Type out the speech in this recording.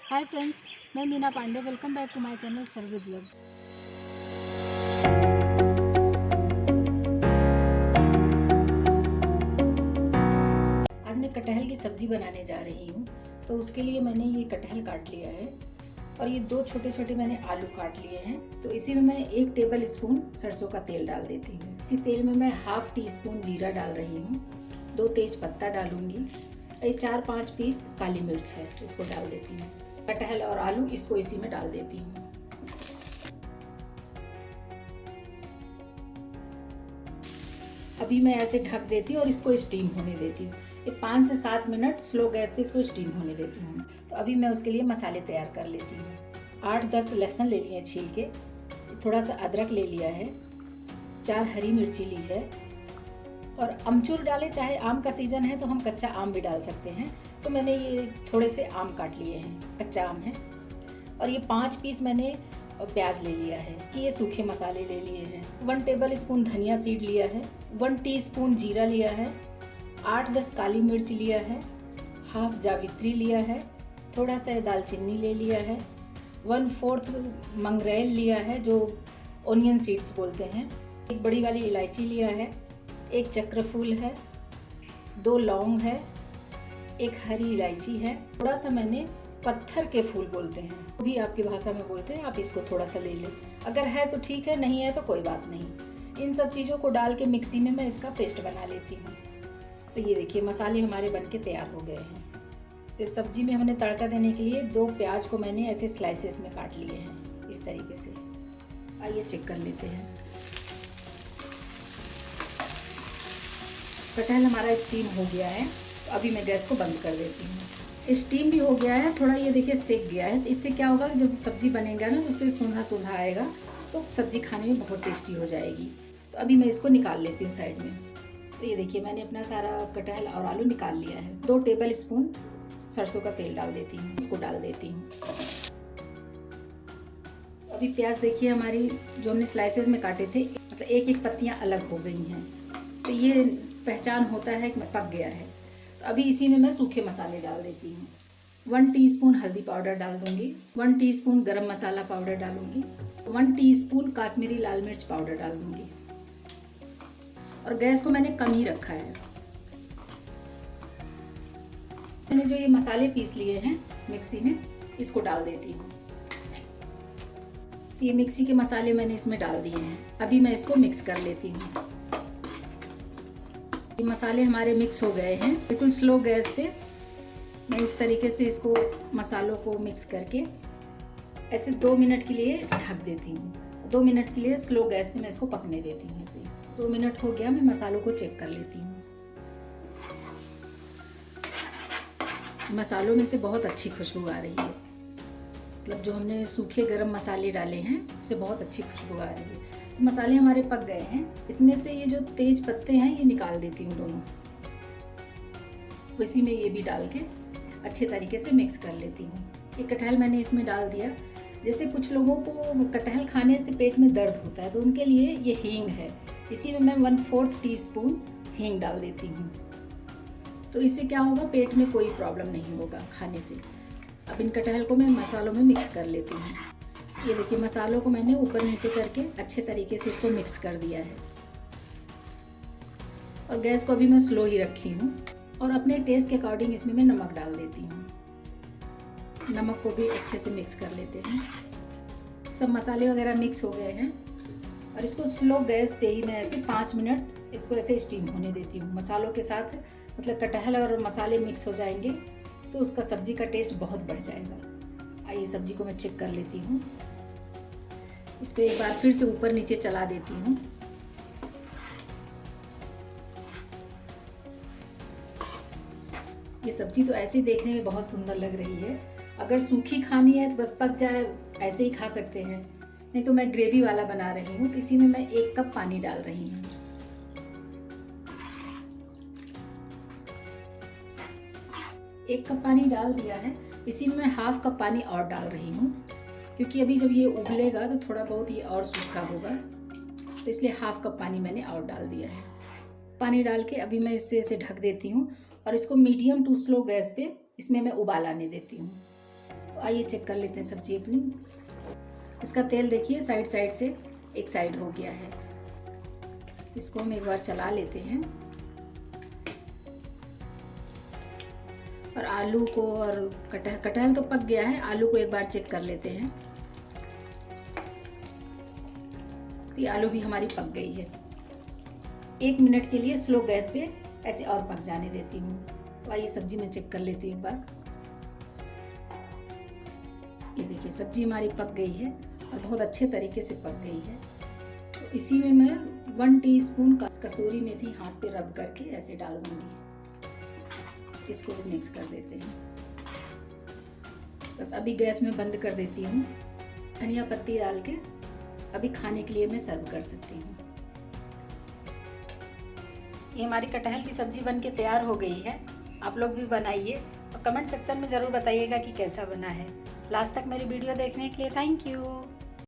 हाय friends, मैं Meena Pandey. Welcome back to my channel Sharvid vlog. आज मैं कटहल की सब्जी बनाने जा रही हूँ। तो उसके लिए मैंने ये कटहल काट लिया है और ये 2 छोटे छोटे मैंने आलू काट लिए हैं। तो इसी में मैं 1 टेबल स्पून सरसों का तेल डाल देती हूँ। इसी तेल में मैं हाफ टी स्पून जीरा डाल रही हूँ, 2 तेज पत्ता डालूंगी, 4-5 पीस काली मिर्च है, इसको डाल देती हूँ। कटहल और आलू इसको इसी में डाल देती हूँ। अभी मैं ऐसे ढक देती हूँ और इसको स्टीम होने देती हूँ। ये 5 से 7 मिनट स्लो गैस पे इसको स्टीम होने देती हूँ। तो अभी मैं उसके लिए मसाले तैयार कर लेती हूँ। 8-10 लहसुन ले लिए छील के, थोड़ा सा अदरक ले लिया है, 4 हरी मिर्ची ली है और अमचूर डाले, चाहे आम का सीजन है तो हम कच्चा आम भी डाल सकते हैं। तो मैंने ये थोड़े से आम काट लिए हैं, कच्चा आम है। और ये 5 पीस मैंने प्याज ले लिया है कि ये सूखे मसाले ले लिए हैं। 1 टेबल स्पून धनिया सीड लिया है, 1 टीस्पून जीरा लिया है, 8-10 काली मिर्च लिया है, हाफ जावित्री लिया है, थोड़ा सा दालचीनी ले लिया है, 1/4 मंगरेल लिया है जो ओनियन सीड्स बोलते हैं, 1 बड़ी वाली इलायची लिया है, 1 चक्रफूल है, 2 लौंग है, 1 हरी इलायची है, थोड़ा सा मैंने पत्थर के फूल बोलते हैं, भी आपकी भाषा में बोलते हैं, आप इसको थोड़ा सा ले लें। अगर है तो ठीक है, नहीं है तो कोई बात नहीं। इन सब चीज़ों को डाल के मिक्सी में मैं इसका पेस्ट बना लेती हूँ। तो ये देखिए मसाले हमारे बनके तैयार हो गए हैं। तो सब्जी में हमने तड़का देने के लिए 2 प्याज को मैंने ऐसे स्लाइसेस में काट लिए हैं, इस तरीके से। आइए चेक कर लेते हैं। कटहल हमारा स्टीम हो गया है, तो अभी मैं गैस को बंद कर देती हूँ। स्टीम भी हो गया है, थोड़ा ये देखिए सेक गया है। इससे क्या होगा कि जब सब्जी बनेगा ना तो उससे सूंधा सूंधा आएगा, तो सब्जी खाने में बहुत टेस्टी हो जाएगी। तो अभी मैं इसको निकाल लेती हूँ साइड में। तो ये देखिए मैंने अपना सारा कटहल और आलू निकाल लिया है। 2 टेबल स्पून सरसों का तेल डाल देती हूँ, उसको डाल देती हूँ। अभी प्याज देखिए हमारी जो हमने स्लाइसेस में काटे थे, मतलब 1-1 पत्तियाँ अलग हो गई हैं। तो ये पहचान होता है कि पक गया है। तो अभी इसी में मैं सूखे मसाले डाल देती हूँ। 1 टीस्पून हल्दी पाउडर डाल दूंगी, 1 टीस्पून गरम मसाला पाउडर डालूंगी, 1 टीस्पून काश्मीरी लाल मिर्च पाउडर डाल दूंगी। और गैस को मैंने कम ही रखा है। मैंने जो ये मसाले पीस लिए हैं मिक्सी में, इसको डाल देती हूँ। ये मिक्सी के मसाले मैंने इसमें डाल दिए हैं। अभी मैं इसको मिक्स कर लेती हूँ। ये मसाले हमारे मिक्स हो गए हैं। बिल्कुल स्लो गैस पे मैं इस तरीके से इसको मसालों को मिक्स करके ऐसे 2 मिनट के लिए ढक देती हूँ। 2 मिनट के लिए स्लो गैस पे मैं इसको पकने देती हूँ। ऐसे 2 मिनट हो गया, मैं मसालों को चेक कर लेती हूँ। मसालों में से बहुत अच्छी खुशबू आ रही है, मतलब जो हमने सूखे गरम मसाले डाले हैं उससे बहुत अच्छी खुशबू आ रही है। तो मसाले हमारे पक गए हैं। इसमें से ये जो तेज पत्ते हैं ये निकाल देती हूँ दोनों। इसी में ये भी डाल के अच्छे तरीके से मिक्स कर लेती हूँ। ये कटहल मैंने इसमें डाल दिया। जैसे कुछ लोगों को कटहल खाने से पेट में दर्द होता है, तो उनके लिए ये हींग है। इसी में मैं 1/4 टीस्पून हींग डाल देती हूँ। तो इससे क्या होगा, पेट में कोई प्रॉब्लम नहीं होगा खाने से। अब इन कटहल को मैं मसालों में मिक्स कर लेती हूँ। ये देखिए मसालों को मैंने ऊपर नीचे करके अच्छे तरीके से इसको मिक्स कर दिया है। और गैस को अभी मैं स्लो ही रखी हूँ। और अपने टेस्ट के अकॉर्डिंग इसमें मैं नमक डाल देती हूँ। नमक को भी अच्छे से मिक्स कर लेते हैं। सब मसाले वगैरह मिक्स हो गए हैं और इसको स्लो गैस पे ही मैं ऐसे 5 मिनट इसको ऐसे स्टीम होने देती हूँ मसालों के साथ। मतलब कटहल और मसाले मिक्स हो जाएंगे तो उसका सब्जी का टेस्ट बहुत बढ़ जाएगा। आइए सब्जी को मैं चेक कर लेती हूँ। इसको एक बार फिर से ऊपर नीचे चला देती हूँ। ये सब्जी तो ऐसे देखने में बहुत सुंदर लग रही है। अगर सूखी खानी है तो बस पक जाए ऐसे ही खा सकते हैं, नहीं तो मैं ग्रेवी वाला बना रही हूँ। तो इसी में मैं 1 कप पानी डाल रही हूँ। 1 कप पानी डाल दिया है। इसी में मैं हाफ कप पानी और डाल रही हूँ, क्योंकि अभी जब ये उबलेगा तो थोड़ा बहुत ये और सूखा होगा, तो इसलिए हाफ कप पानी मैंने और डाल दिया है। पानी डाल के अभी मैं इससे ढक देती हूँ और इसको मीडियम टू स्लो गैस पे इसमें मैं उबाल आने देती हूँ। तो आइए चेक कर लेते हैं सब्जी अपनी। इसका तेल देखिए साइड साइड से एक साइड हो गया है। इसको हम एक बार चला लेते हैं और आलू को और कटहल तो पक गया है, आलू को एक बार चेक कर लेते हैं। ये आलू भी हमारी पक गई है। 1 मिनट के लिए स्लो गैस पे ऐसे और पक जाने देती हूँ। तो आइए सब्जी में चेक कर लेती हूँ एक बार। ये देखिए सब्जी हमारी पक गई है और बहुत अच्छे तरीके से पक गई है। तो इसी में मैं 1 टीस्पून कसूरी मेथी हाथ पे रब करके ऐसे डाल दूंगी। इसको भी मिक्स कर देते हैं। बस अभी गैस में बंद कर देती हूँ। धनिया पत्ती डाल के अभी खाने के लिए मैं सर्व कर सकती हूँ। ये हमारी कटहल की सब्जी बनके तैयार हो गई है। आप लोग भी बनाइए और कमेंट सेक्शन में ज़रूर बताइएगा कि कैसा बना है। लास्ट तक मेरी वीडियो देखने के लिए थैंक यू।